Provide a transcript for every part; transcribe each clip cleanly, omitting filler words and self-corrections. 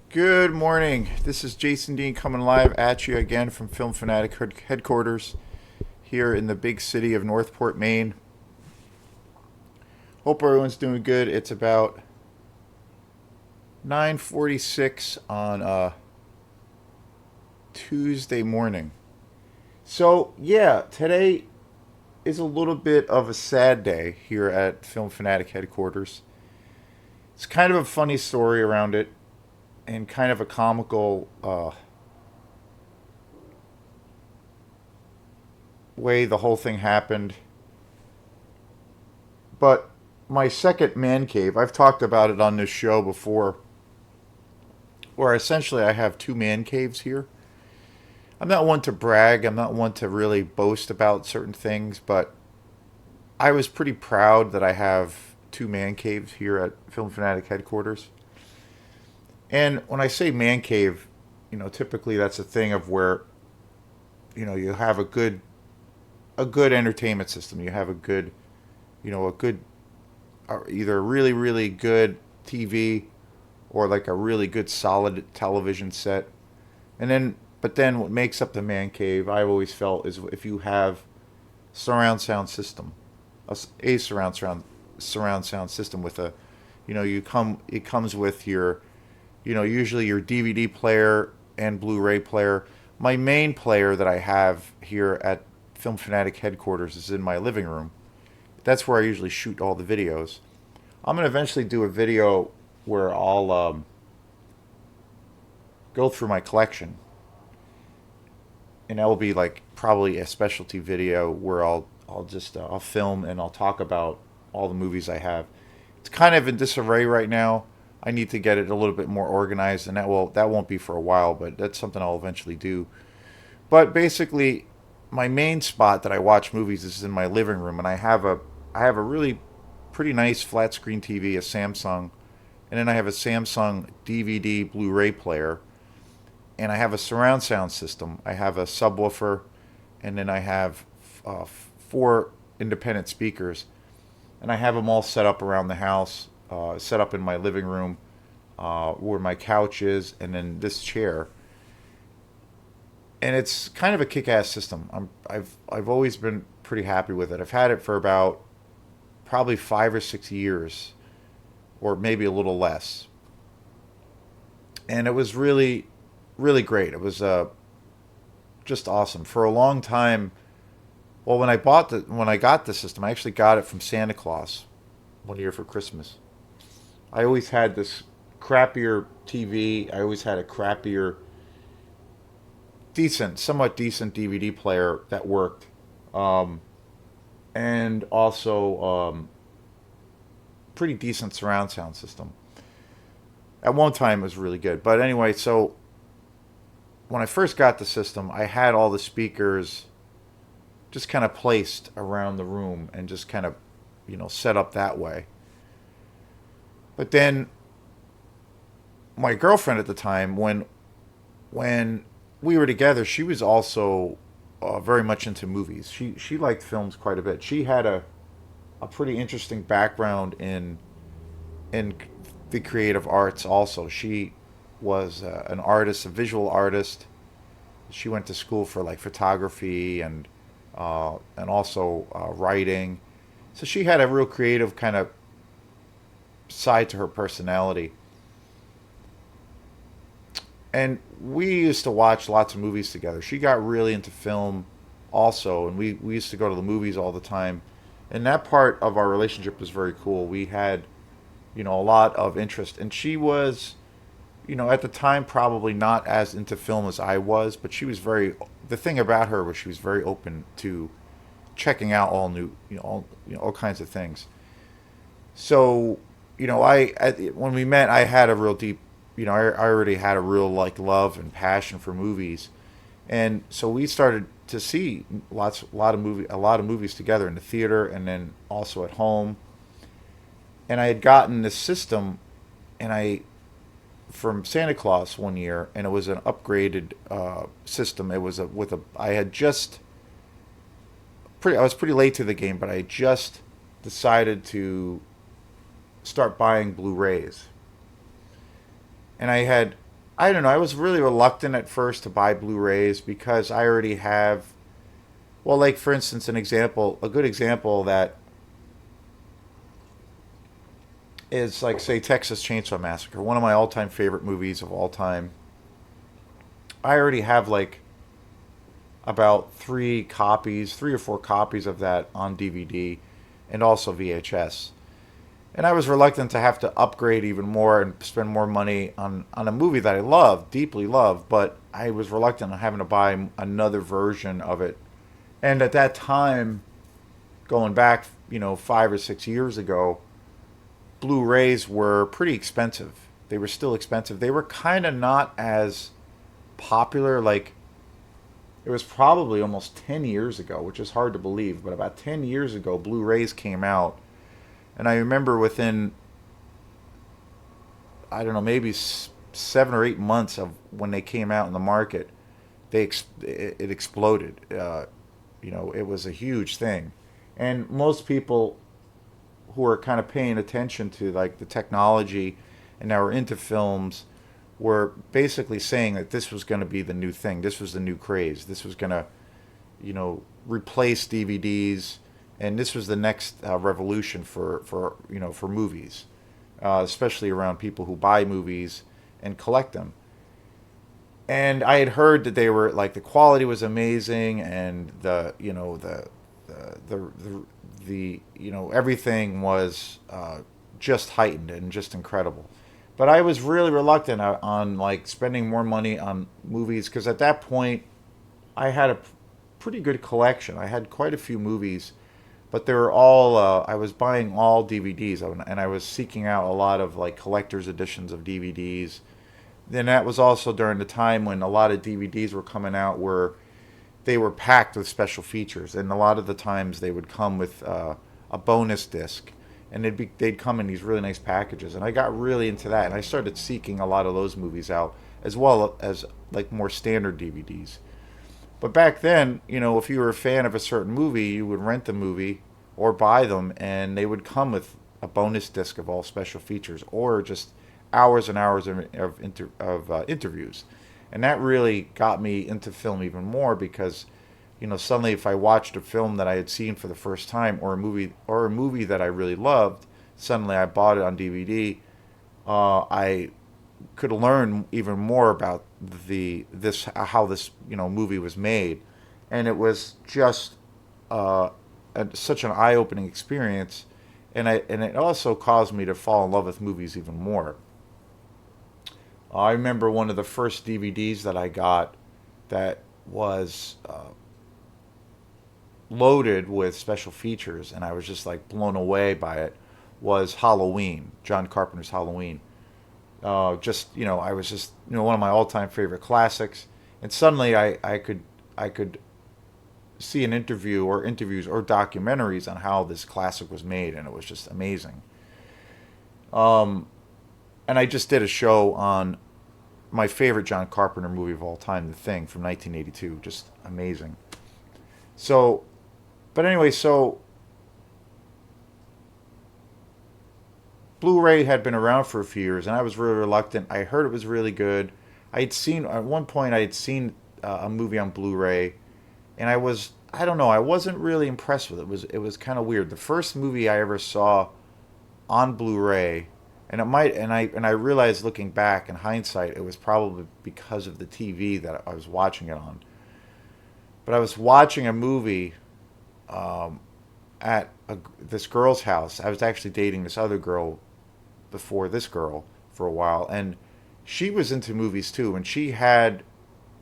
Good morning. This is Jason Dean coming live at you again from Film Fanatic Headquarters here in the big city of Northport, Maine. Hope everyone's doing good. It's about 9:46 on Tuesday morning. So, yeah, today is a little bit of a sad day here at Film Fanatic Headquarters. It's kind of a funny story around it and kind of a comical way the whole thing happened. But my second man cave, I've talked about it on this show before, where essentially I have two man caves here. I'm not one to brag, I'm not one to really boast about certain things, but I was pretty proud that I have two man caves here at Film Fanatic Headquarters. And when I say man cave, typically that's a thing of where, you have a good entertainment system. You have a good either a really really good TV or like a really good solid television set. And then but then what makes up the man cave, I've always felt, is if you have surround sound system, a surround sound system with a, you come it comes with your, usually your DVD player and Blu-ray player. My main player that I have here at Film Fanatic Headquarters is in my living room. That's where I usually shoot all the videos. I'm gonna eventually do a video where I'll go through my collection, and that will be like probably a specialty video where I'll film and I'll talk about all the movies I have. It's kind of in disarray right now. I need to get it a little bit more organized, and that won't be for a while, but that's something I'll eventually do. But basically, my main spot that I watch movies is in my living room, and I have a really pretty nice flat screen TV, a Samsung, and then I have a Samsung DVD Blu-ray player, and I have a surround sound system. I have a subwoofer, and then I have four independent speakers, and I have them all set up around the house, set up in my living room, where my couch is, and then this chair. And it's kind of a kick-ass system. I've always been pretty happy with it. I've had it for about probably 5 or 6 years, or maybe a little less, and it was really, really great. It was just awesome for a long time. Well, when I got the system, I actually got it from Santa Claus one year for Christmas. I always had this crappier TV. I always had a crappier, somewhat decent DVD player that worked, um, and also pretty decent surround sound system. At one time, it was really good. But anyway, so when I first got the system, I had all the speakers just kind of placed around the room and just kind of, set up that way. But then my girlfriend at the time, when we were together, she was also very much into movies. She liked films quite a bit. She had a pretty interesting background in the creative arts. Also, she was an artist, a visual artist. She went to school for like photography and also writing. So she had a real creative kind of side to her personality. And we used to watch lots of movies together. She got really into film also, and we used to go to the movies all the time. And that part of our relationship was very cool. We had, a lot of interest. And she was, at the time, probably not as into film as I was, but the thing about her was she was very open to checking out all new, all kinds of things. So, when we met, I had a real deep, I already had a real like love and passion for movies, and so we started to see a lot of movies together in the theater and then also at home. And I had gotten this system, and I from Santa Claus one year, and it was an upgraded system. It was I had just I was pretty late to the game, but I had just decided to start buying Blu-rays, and I had I don't know. I was really reluctant at first to buy Blu-rays because I already have. Well, like for instance, a good example that is like say Texas Chainsaw Massacre, one of my all-time favorite movies of all time. I already have like about three or four copies of that on DVD, and also VHS. And I was reluctant to have to upgrade even more and spend more money on a movie that I love, deeply love, but I was reluctant on having to buy another version of it. And at that time, going back, 5 or 6 years ago, Blu-rays were pretty expensive. They were still expensive. They were kind of not as popular. Like it was probably almost 10 years ago, which is hard to believe, but about 10 years ago, Blu-rays came out. And I remember within, I don't know, maybe 7 or 8 months of when they came out in the market, it exploded. It was a huge thing. And most people who are kind of paying attention to like the technology and now are into films were basically saying that this was going to be the new thing. This was the new craze. This was going to, replace DVDs, and this was the next revolution for movies, especially around people who buy movies and collect them. And I had heard that they were like the quality was amazing, and the everything was just heightened and just incredible. But I was really reluctant on like spending more money on movies because at that point I had a pretty good collection. I had quite a few movies, but they were all I was buying all DVDs, and I was seeking out a lot of like collector's editions of DVDs. Then that was also during the time when a lot of DVDs were coming out where they were packed with special features, and a lot of the times they would come with a bonus disc, and they'd come in these really nice packages, and I got really into that, and I started seeking a lot of those movies out as well as like more standard DVDs. But back then, if you were a fan of a certain movie, you would rent the movie or buy them, and they would come with a bonus disc of all special features or just hours and hours of interviews. And that really got me into film even more because, suddenly if I watched a film that I had seen for the first time or a movie that I really loved, suddenly I bought it on DVD. I could learn even more about the this how this movie was made, and it was just such an eye-opening experience, and it also caused me to fall in love with movies even more. I remember one of the first DVDs that I got that was loaded with special features, and I was just like blown away by it. Was Halloween, John Carpenter's Halloween. I was just one of my all-time favorite classics, and suddenly I could see an interview or interviews or documentaries on how this classic was made, and it was just amazing. And I just did a show on my favorite John Carpenter movie of all time, The Thing from 1982, just amazing. So, but anyway, so Blu-ray had been around for a few years, and I was really reluctant. I heard it was really good. I had seen at one point I had seen a movie on Blu-ray, and I don't know, I wasn't really impressed with it. It was kind of weird. The first movie I ever saw on Blu-ray, and I realized looking back in hindsight, it was probably because of the TV that I was watching it on. But I was watching a movie at this girl's house. I was actually dating this other girl before this girl for a while, and she was into movies too, and she had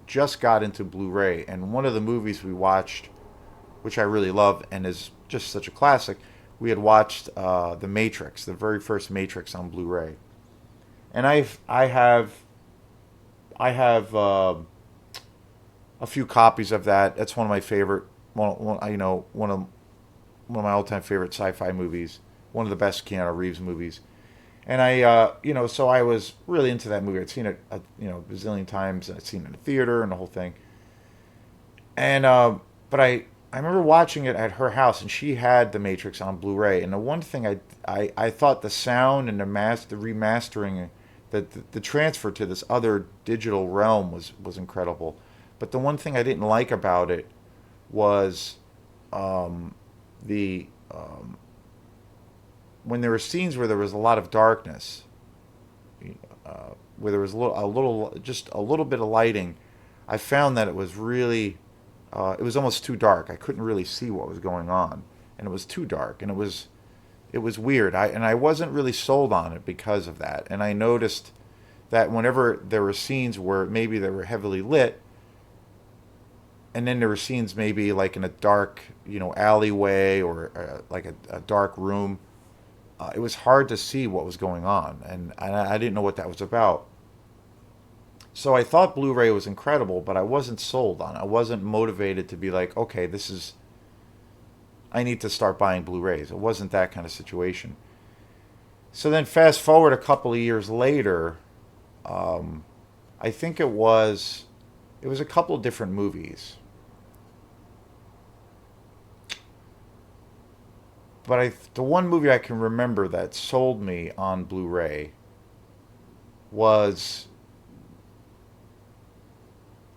just got into Blu-ray, and one of the movies we watched, which I really love and is just such a classic, we had watched The Matrix, the very first Matrix on Blu-ray, and I have a few copies of that. That's one of my favorite, one of my all-time favorite sci-fi movies, one of the best Keanu Reeves movies. And so I was really into that movie. I'd seen it, a bazillion times. I'd seen it in the theater and the whole thing. And but I remember watching it at her house, and she had The Matrix on Blu-ray. And the one thing I thought the sound and the remastering the transfer to this other digital realm was incredible. But the one thing I didn't like about it was the when there were scenes where there was a lot of darkness, where there was just a little bit of lighting. I found that it was really, it was almost too dark. I couldn't really see what was going on, and it was too dark, and it was weird. I wasn't really sold on it because of that. And I noticed that whenever there were scenes where maybe they were heavily lit, and then there were scenes maybe like in a dark, alleyway or like a dark room, it was hard to see what was going on, and I didn't know what that was about. So I thought Blu-ray was incredible, but I wasn't sold on it. I wasn't motivated to be like, okay, I need to start buying Blu-rays. It wasn't that kind of situation. So then fast forward a couple of years later, I think it was a couple of different movies. But the one movie I can remember that sold me on Blu-ray was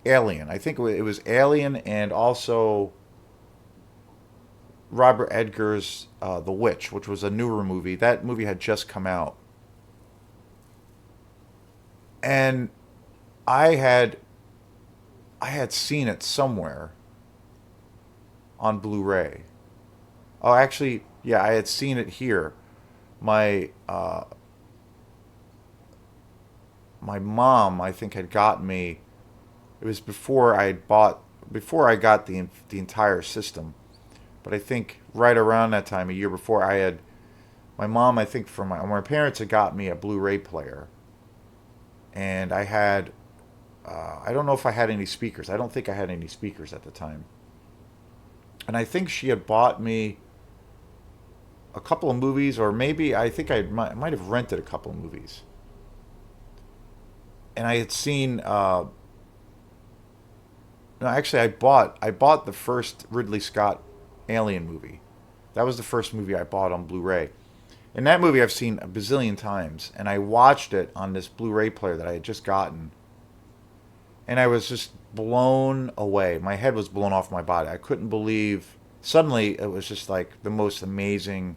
Alien. I think it was Alien, and also Robert Edgar's The Witch, which was a newer movie. That movie had just come out. And I had I had seen it somewhere on Blu-ray. Oh, actually, yeah, I had seen it here. My my mom, I think, had got me. It was before I got the entire system. But I think right around that time, a year before, my mom, I think, from my parents had got me a Blu-ray player, and I don't know if I had any speakers. I don't think I had any speakers at the time. And I think she had bought me a couple of movies, or maybe I think might have rented a couple of movies. And I had seen. No, actually, I bought the first Ridley Scott Alien movie. That was the first movie I bought on Blu-ray. And that movie I've seen a bazillion times, and I watched it on this Blu-ray player that I had just gotten, and I was just blown away. My head was blown off my body. I couldn't believe. Suddenly, it was just like the most amazing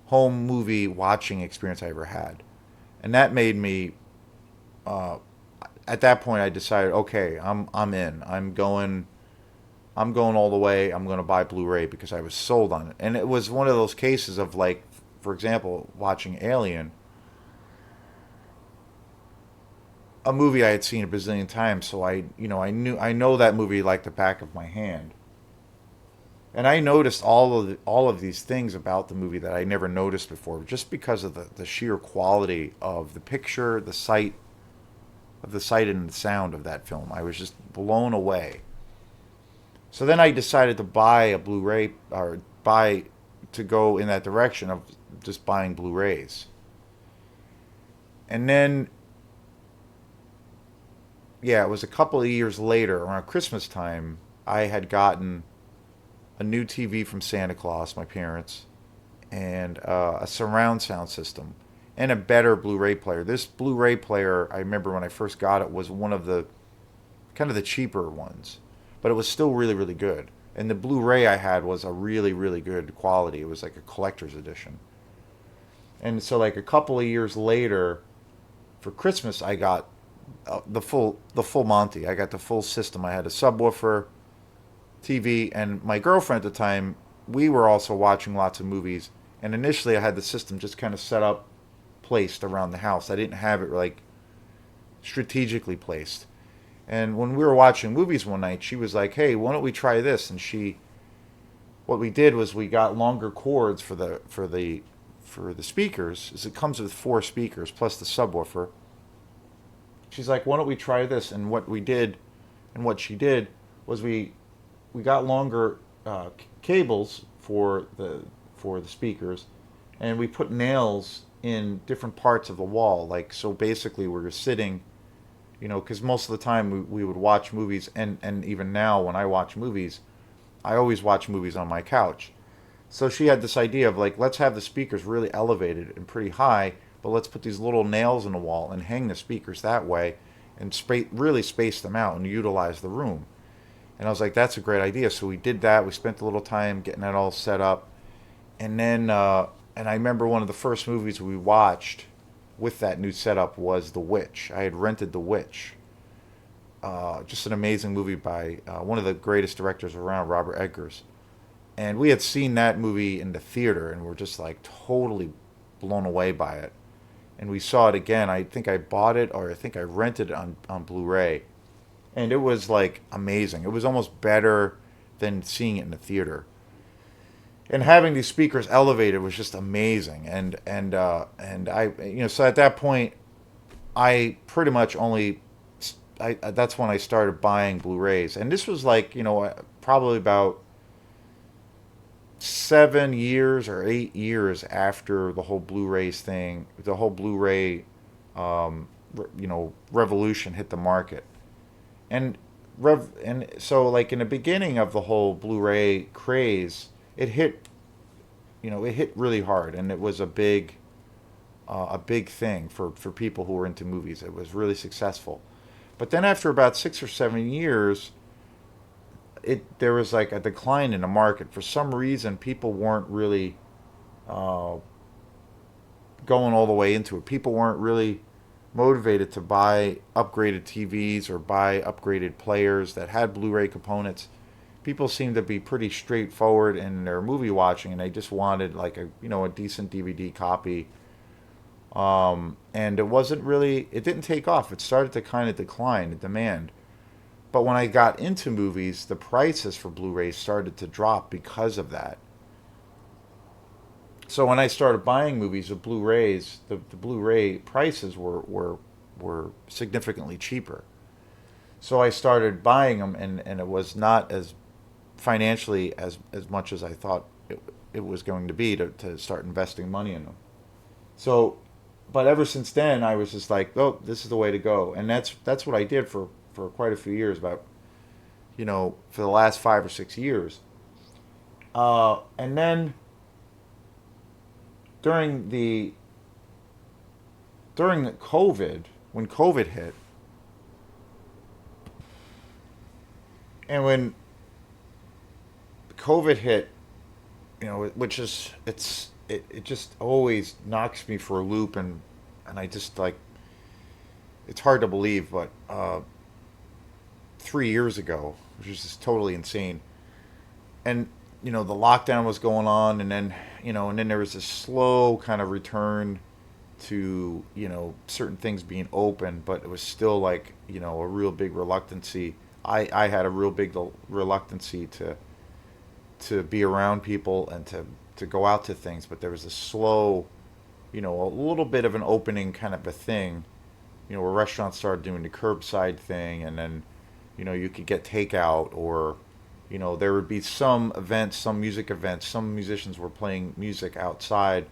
home movie watching experience I ever had, and that made me. At that point, I decided, okay, I'm in. I'm going all the way. I'm going to buy Blu-ray because I was sold on it, and it was one of those cases of, like, for example, watching Alien, a movie I had seen a bazillion times, so I know that movie like the back of my hand. And I noticed all of these things about the movie that I never noticed before, just because of the sheer quality of the picture, the sight and the sound of that film. I was just blown away. So then I decided to buy a Blu-ray, or to go in that direction of just buying Blu-rays. And then, yeah, it was a couple of years later, around Christmas time, I had gotten a new TV from Santa Claus, my parents, and a surround sound system, and a better Blu-ray player. This Blu-ray player, I remember when I first got it, was one of the kind of the cheaper ones, but it was still really, really good. And the Blu-ray I had was a really, really good quality. It was like a collector's edition. And so, like, a couple of years later, for Christmas, I got the full Monty. I got the full system. I had a subwoofer, TV, and my girlfriend at the time, we were also watching lots of movies. And initially, I had the system just kind of set up, placed around the house. I didn't have it, like, strategically placed. And when we were watching movies one night, she was like, "Hey, why don't we try this?" And what we did was we got longer cords for the speakers, as it comes with 4 speakers plus the subwoofer. She's like, "Why don't we try this?" And what she did was we got longer cables for the speakers, and we put nails in different parts of the wall. Like, so basically, we were sitting, because most of the time we would watch movies, and even now when I watch movies, I always watch movies on my couch. So she had this idea of, like, let's have the speakers really elevated and pretty high, but let's put these little nails in the wall and hang the speakers that way and really space them out and utilize the room. And I was like, that's a great idea. So we did that. We spent a little time getting that all set up. And then, and I remember one of the first movies we watched with that new setup was The Witch. I had rented The Witch. Just an amazing movie by one of the greatest directors around, Robert Eggers. And we had seen that movie in the theater and we're just like totally blown away by it. And we saw it again. I think I bought it or I think I rented it on Blu-ray. And it was like amazing. It was almost better than seeing it in the theater. And having these speakers elevated was just amazing. And I, so at that point, I pretty much only that's when I started buying Blu-rays. And this was like, probably about 7 years or 8 years after the whole Blu-rays thing, the whole Blu-ray, revolution hit the market. And and so like in the beginning of the whole Blu-ray craze, it hit, it hit really hard, and it was a big thing for people who were into movies. It was really successful. But then after about 6 or 7 years, there was like a decline in the market. For some reason, people weren't really uh, going all the way into it. People weren't really motivated to buy upgraded TVs or buy upgraded players that had Blu-ray components. People seemed to be pretty straightforward in their movie watching, and they just wanted like a decent DVD copy. And it didn't take off. It started to kind of decline in demand. But when I got into movies, the prices for Blu-rays started to drop because of that. So when I started buying movies with Blu-rays, the Blu-ray prices were significantly cheaper. So I started buying them, and it was not as financially as much as I thought it was going to be to start investing money in them. So, but ever since then, I was just like, oh, this is the way to go, and that's what I did for quite a few years, about for the last 5 or 6 years, and then during the COVID, when COVID hit, and when COVID hit, which is it just always knocks me for a loop, and I just like, it's hard to believe, but 3 years ago, which is just totally insane, and the lockdown was going on, and then there was this slow kind of return to certain things being open, but it was still like a real big reluctancy. I had a real big reluctancy to be around people and to go out to things, but there was a slow, a little bit of an opening kind of a thing, where restaurants started doing the curbside thing, and then you could get takeout, or there would be some events, some music events, some musicians were playing music outside,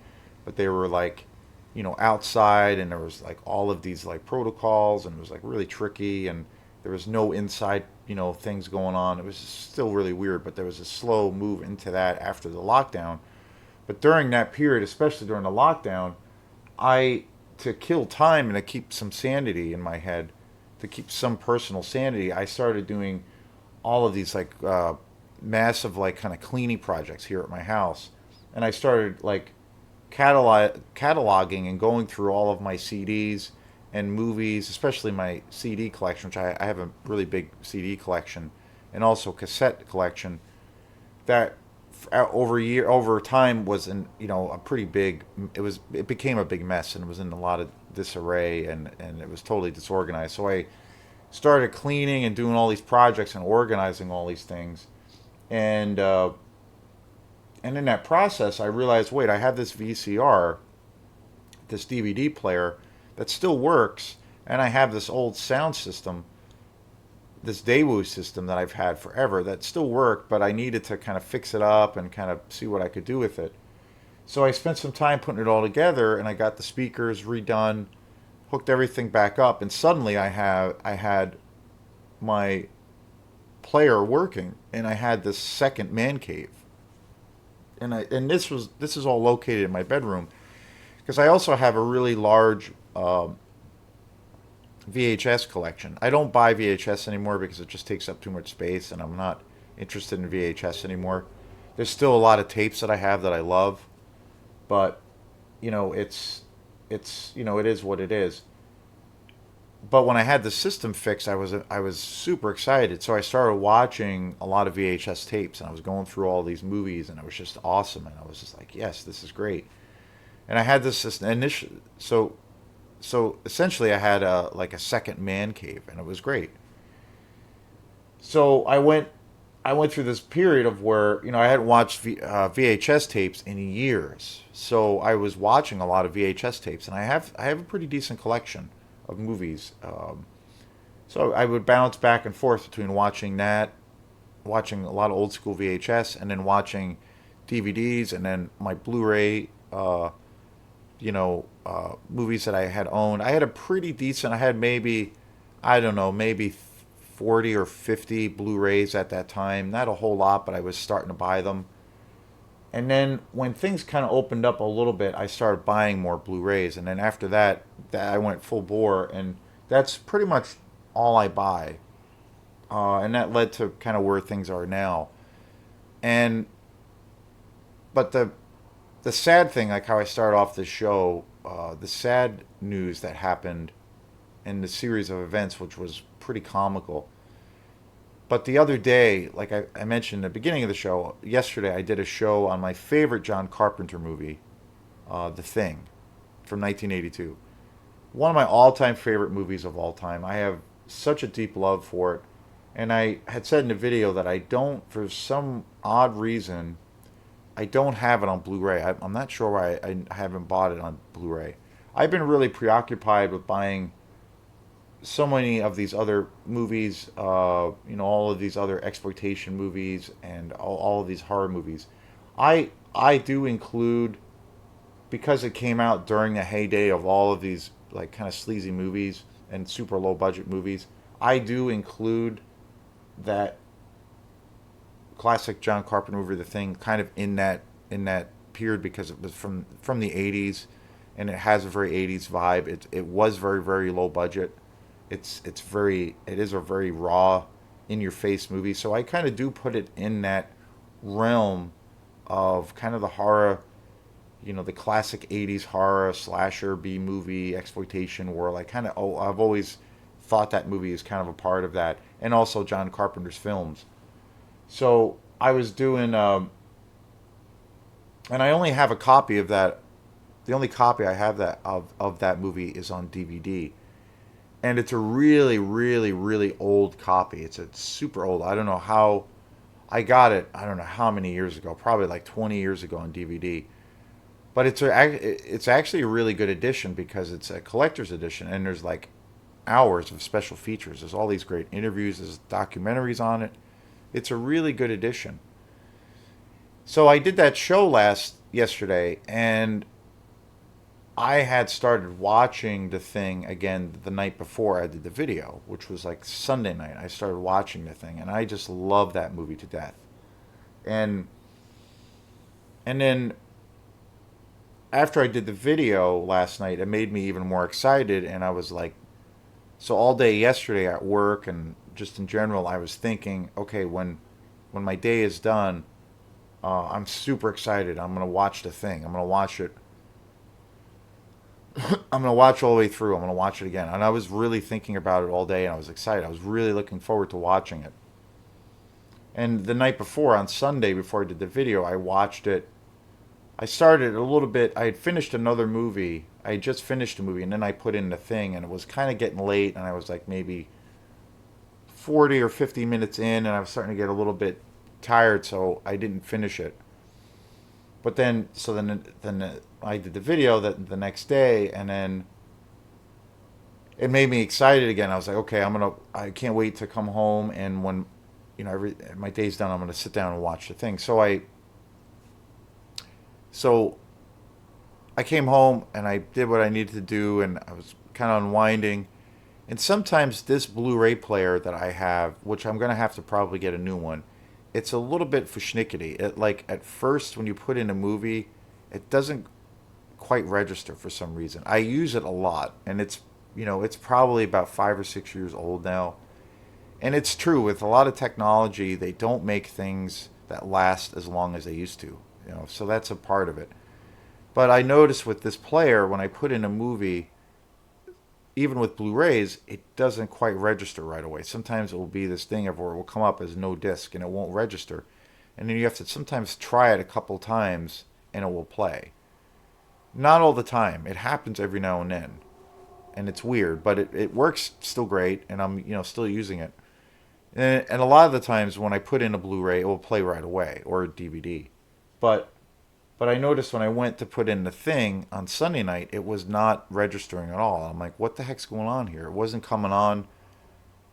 but they were like outside, and there was like all of these like protocols, and it was like really tricky, and there was no inside things going on. It was still really weird, but there was a slow move into that after the lockdown. But during that period, especially during the lockdown, I to kill time and to keep some sanity in my head, to keep some personal sanity, I started doing all of these like massive like kind of cleaning projects here at my house, and I started like cataloging and going through all of my CDs and movies, especially my CD collection, which I have a really big CD collection, and also cassette collection that over time was a pretty big, it became a big mess, and it was in a lot of disarray, and it was totally disorganized. So I started cleaning and doing all these projects and organizing all these things, and in that process I realized, wait, I have this VCR, this DVD player that still works, and I have this old sound system, this Daewoo system that I've had forever that still worked, but I needed to kind of fix it up and kind of see what I could do with it. So I spent some time putting it all together, and I got the speakers redone, hooked everything back up, and suddenly I had my player working, and I had this second man cave, and this is all located in my bedroom, because I also have a really large VHS collection. I don't buy VHS anymore because it just takes up too much space, and I'm not interested in VHS anymore. There's still a lot of tapes that I have that I love, but it is what it is. But when I had the system fixed, I was super excited. So I started watching a lot of VHS tapes, and I was going through all these movies, and it was just awesome. And I was just like, yes, this is great. And I had this initial. So essentially, I had a second man cave, and it was great. So I went through this period of where I hadn't watched VHS tapes in years. So I was watching a lot of VHS tapes, and I have a pretty decent collection of movies. So I would bounce back and forth between watching that, watching a lot of old school VHS, and then watching DVDs, and then my Blu-ray. Movies that I had owned. I had a pretty decent. I had maybe, I don't know, maybe 40 or 50 Blu-rays at that time. Not a whole lot, but I was starting to buy them. And then when things kind of opened up a little bit, I started buying more Blu-rays. And then after that I went full bore, and that's pretty much all I buy. And that led to kind of where things are now. And but the sad thing, like how I started off this show, the sad news that happened in the series of events, which was pretty comical. But the other day, like I mentioned at the beginning of the show, yesterday I did a show on my favorite John Carpenter movie, The Thing, from 1982. One of my all-time favorite movies of all time. I have such a deep love for it. And I had said in the video that I don't, for some odd reason, I don't have it on Blu-ray. I'm not sure why I haven't bought it on Blu-ray. I've been really preoccupied with buying so many of these other movies, all of these other exploitation movies and all of these horror movies. I do include, because it came out during the heyday of all of these like kind of sleazy movies and super low budget movies. I do include that classic John Carpenter movie, The Thing, kind of in that period because it was from the 80s, and it has a very 80s vibe. It was very very low budget. It is a very raw, in your face movie. So I kind of do put it in that realm of kind of the horror, the classic 80s horror slasher B movie exploitation world. I've always thought that movie is kind of a part of that, and also John Carpenter's films. So I was doing, and I only have a copy of that. The only copy I have of that movie is on DVD, and it's a really, really, really old copy. It's super old. I don't know how I got it. I don't know how many years ago. Probably like 20 years ago on DVD. But it's actually a really good edition because it's a collector's edition, and there's like hours of special features. There's all these great interviews. There's documentaries on it. It's a really good edition. So I did that show yesterday, and I had started watching The Thing again the night before I did the video, which was like Sunday night. I started watching The Thing, and I just love that movie to death. And and then after I did the video last night, it made me even more excited, and I was like, so all day yesterday at work and just in general, I was thinking, okay, when my day is done, I'm super excited. I'm gonna watch The Thing. I'm gonna watch it. I'm gonna watch all the way through. I'm gonna watch it again. And I was really thinking about it all day, and I was excited. I was really looking forward to watching it. And the night before, on Sunday, before I did the video, I watched it. I started a little bit. I had finished another movie. I had just finished a movie, and then I put in The Thing, and it was kind of getting late, and I was like maybe 40 or 50 minutes in, and I was starting to get a little bit tired, so I didn't finish it. But then I did the video the next day, and then it made me excited again. I was like, okay, I can't wait to come home, and when my day's done, I'm gonna sit down and watch The Thing. So I came home and I did what I needed to do, and I was kind of unwinding. And sometimes this Blu-ray player that I have, which I'm gonna have to probably get a new one, it's a little bit verschnickety. It, like, at first when you put in a movie, it doesn't quite register for some reason. I use it a lot, and it's probably about 5 or 6 years old now. And it's true with a lot of technology, they don't make things that last as long as they used to. So that's a part of it. But I noticed with this player, when I put in a movie, even with Blu-rays, it doesn't quite register right away. Sometimes it will be this thing of where it will come up as no disc and it won't register. And then you have to sometimes try it a couple times and it will play. Not all the time. It happens every now and then. And it's weird, but it works still great and I'm still using it. And a lot of the times when I put in a Blu-ray, it will play right away or a DVD. But but I noticed when I went to put in the thing on Sunday night, it was not registering at all. I'm like, what the heck's going on here? It wasn't coming on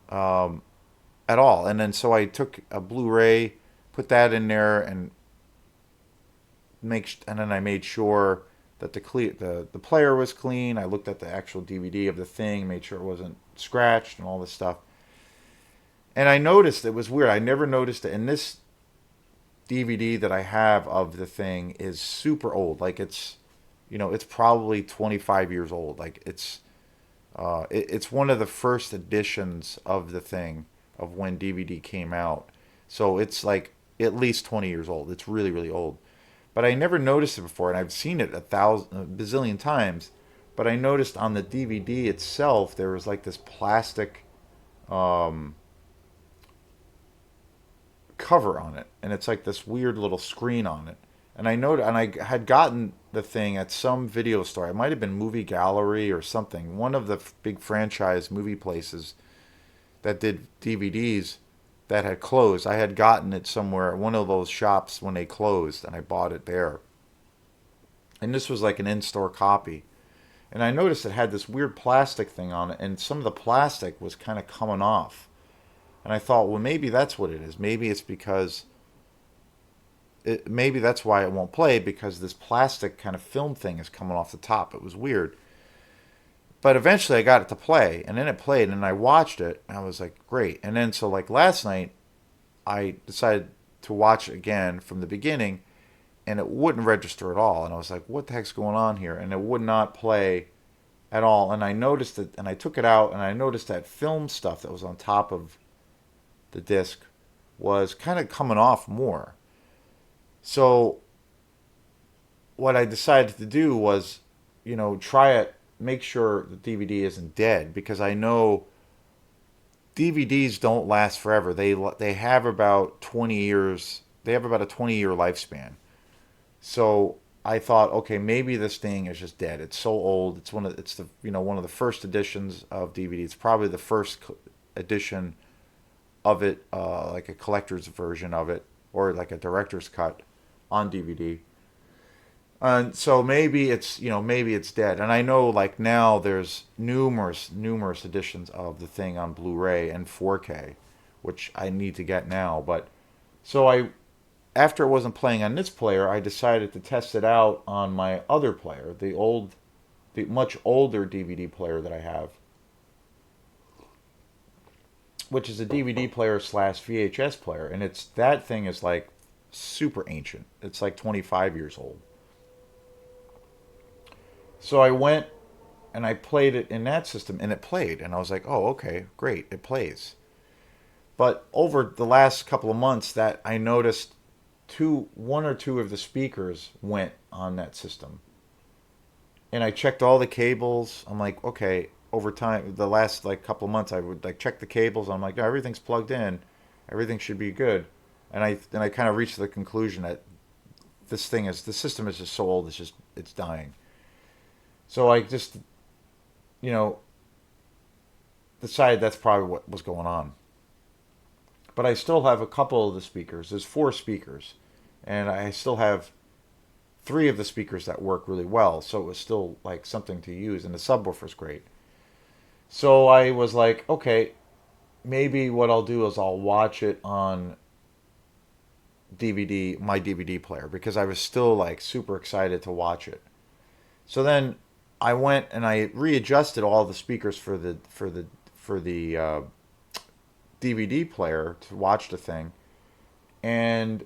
um, at all. And then so I took a Blu-ray, put that in there, and then I made sure that the player was clean. I looked at the actual DVD of the thing, made sure it wasn't scratched and all this stuff. And I noticed it was weird. I never noticed it. And this DVD that I have of the thing is super old. Like it's probably 25 years old. Like it's one of the first editions of the thing of when DVD came out. So it's like at least 20 years old. It's really, really old. But I never noticed it before, and I've seen it a bazillion times. But I noticed on the DVD itself there was like this plastic um, cover on it, and it's like this weird little screen on it. And I had gotten the thing at some video store. It might have been Movie Gallery or something, one of the big franchise movie places that did DVDs that had closed. I had gotten it somewhere at one of those shops when they closed, and I bought it there. And this was like an in-store copy. And I noticed it had this weird plastic thing on it, and some of the plastic was kind of coming off. And I thought, well, maybe that's what it is. Maybe it's because maybe that's why it won't play, because this plastic kind of film thing is coming off the top. It was weird. But eventually I got it to play, and then it played, and I watched it, and I was like, great. And then so like last night, I decided to watch it again from the beginning, and it wouldn't register at all. And I was like, what the heck's going on here? And it would not play at all. And I noticed it, and I took it out, and I noticed that film stuff that was on top of the disc was kind of coming off more. So what I decided to do was, try it, make sure the DVD isn't dead, because I know DVDs don't last forever. They have about 20 years. They have about a 20-year lifespan. So I thought, okay, maybe this thing is just dead. It's so old. It's the one of the first editions of DVD. It's probably the first edition of it, like a collector's version of it, or like a director's cut on DVD. And so maybe it's dead. And I know like now there's numerous editions of the thing on Blu-ray and 4K, which I need to get now. But so after it wasn't playing on this player, I decided to test it out on my other player, the much older DVD player that I have, which is a DVD player slash VHS player, and that thing is like super ancient. It's like 25 years old. So I went and I played it in that system, and it played, and I was like, oh, okay, great, it plays. But over the last couple of months, that I noticed one or two of the speakers went on that system, and I checked all the cables. I'm like, okay, over time, the last like couple of months, I would like check the cables. I'm like, no, everything's plugged in, everything should be good. And I kind of reached the conclusion that the system is just so old, it's dying. So I just, you know, decided that's probably what was going on. But I still have a couple of the speakers. There's four speakers, and I still have three of the speakers that work really well. So it was still like something to use, and the subwoofer's great. So I was like, okay, maybe what I'll do is I'll watch it on my DVD player, because I was still like super excited to watch it. So then I went and I readjusted all the speakers for the DVD player to watch the thing, and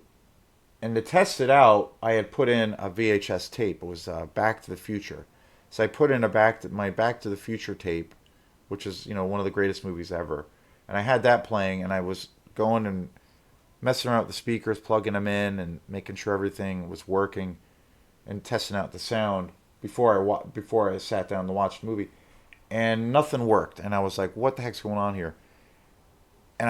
And to test it out, I had put in a VHS tape. It was Back to the Future. So I put in my Back to the Future tape, which is one of the greatest movies ever. And I had that playing, and I was going and messing around with the speakers, plugging them in, and making sure everything was working, and testing out the sound before I sat down to watch the movie. And nothing worked, and I was like, "What the heck's going on here?" And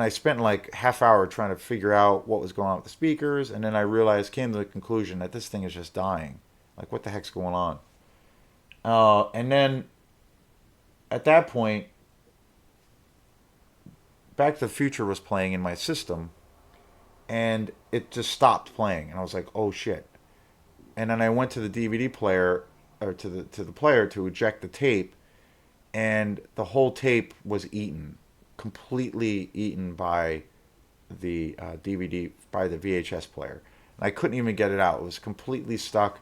I spent like half hour trying to figure out what was going on with the speakers, and then I came to the conclusion that this thing is just dying. Like, what the heck's going on? And then at that point, Back to the Future was playing in my system, and it just stopped playing, and I was like, "Oh shit!" And then I went to the DVD player, or to the player to eject the tape, and the whole tape was completely eaten by the DVD, by the VHS player. And I couldn't even get it out. It was completely stuck.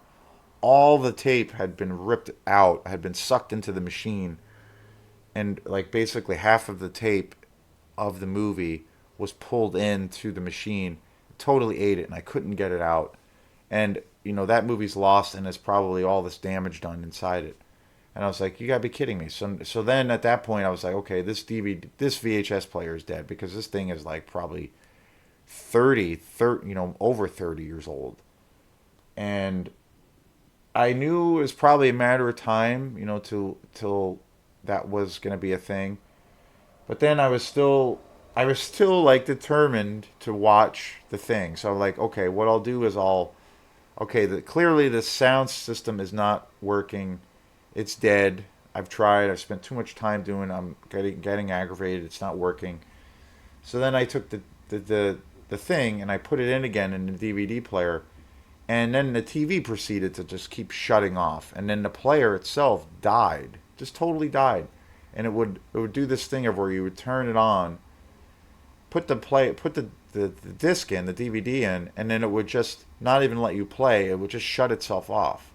All the tape had been ripped out, had been sucked into the machine, and like basically half of the tape of the movie was pulled into the machine. Totally ate it, and I couldn't get it out. And that movie's lost, and there's probably all this damage done inside it. And I was like, you gotta be kidding me. So then at that point I was like, okay, this VHS player is dead, because this thing is like probably 30, over 30 years old. And I knew it was probably a matter of time, till that was gonna be a thing. But then I was still like determined to watch the thing. So I'm like, okay, what I'll do is okay, clearly the sound system is not working. It's dead. I've tried. I've spent too much time doing. I'm getting aggravated. It's not working. So then I took the thing and I put it in again in the DVD player, and then the TV proceeded to just keep shutting off, and then the player itself died, just totally died, and it would do this thing of where you would turn it on, put the disc in, the DVD in, and then it would just not even let you play. It would just shut itself off.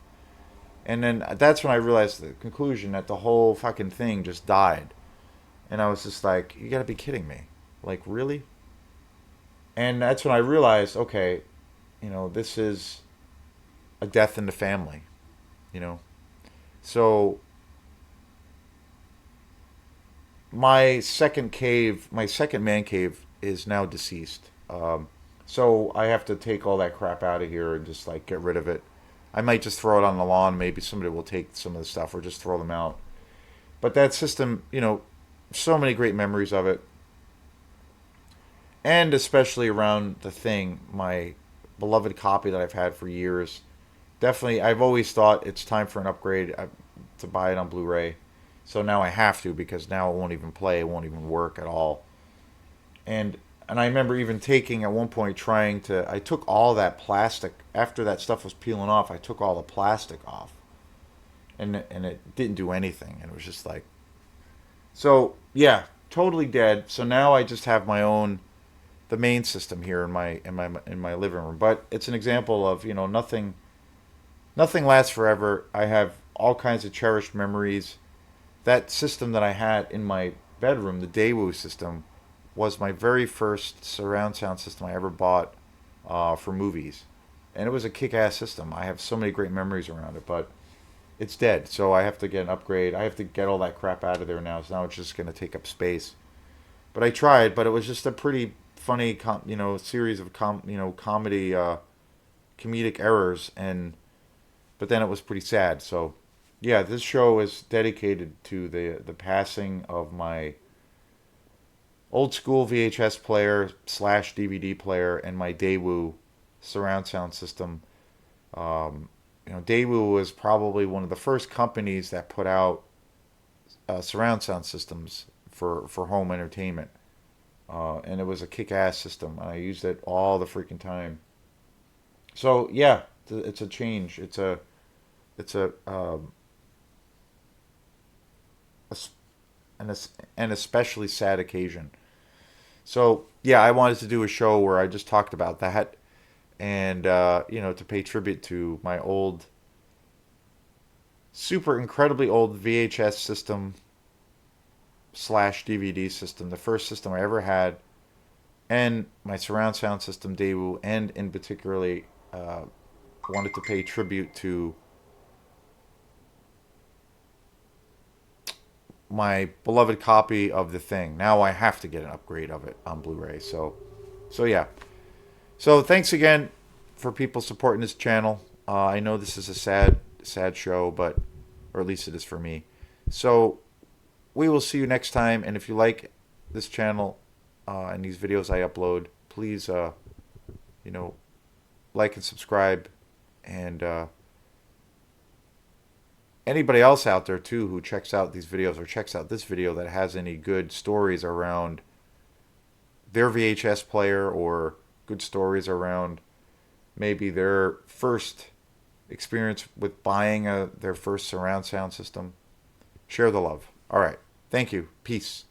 And then that's when I realized the conclusion that the whole fucking thing just died. And I was just like, you gotta be kidding me. Like, really? And that's when I realized, okay, this is a death in the family, you know? So my second man cave is now deceased. So I have to take all that crap out of here and just like get rid of it. I might just throw it on the lawn. Maybe somebody will take some of the stuff or just throw them out. But that system, so many great memories of it. And especially around the thing, my beloved copy that I've had for years. Definitely, I've always thought it's time for an upgrade, to buy it on Blu-ray. So now I have to, because now it won't even play, it won't even work at all. And I remember even taking at one point I took all that plastic after that stuff was peeling off. I took all the plastic off, and it didn't do anything. And it was just like, so yeah, totally dead. So now I just have the main system here in my living room. But it's an example of nothing lasts forever. I have all kinds of cherished memories. That system that I had in my bedroom, the Daewoo system, was my very first surround sound system I ever bought for movies, and it was a kick-ass system. I have so many great memories around it, but it's dead. So I have to get an upgrade. I have to get all that crap out of there now. So now it's just going to take up space. But I tried, but it was just a pretty funny, series of comedy, comedic errors, but then it was pretty sad. So yeah, this show is dedicated to the passing of my old school VHS player / DVD player and my Daewoo surround sound system. Daewoo was probably one of the first companies that put out surround sound systems for home entertainment. And it was a kick-ass system. I used it all the freaking time. So yeah, it's a change. It's an especially sad occasion. So yeah, I wanted to do a show where I just talked about that, and to pay tribute to my old, super incredibly old VHS system / DVD system, the first system I ever had, and my surround sound system debut, and in particularly wanted to pay tribute to my beloved copy of The Thing. Now I have to get an upgrade of it on Blu-ray. So yeah. So thanks again for people supporting this channel. I know this is a sad show, but or at least it is for me. So we will see you next time. And if you like this channel and these videos I upload, please, you know, like and subscribe. And anybody else out there too who checks out these videos or checks out this video that has any good stories around their VHS player or good stories around maybe their first experience with buying their first surround sound system, share the love. All right. Thank you. Peace.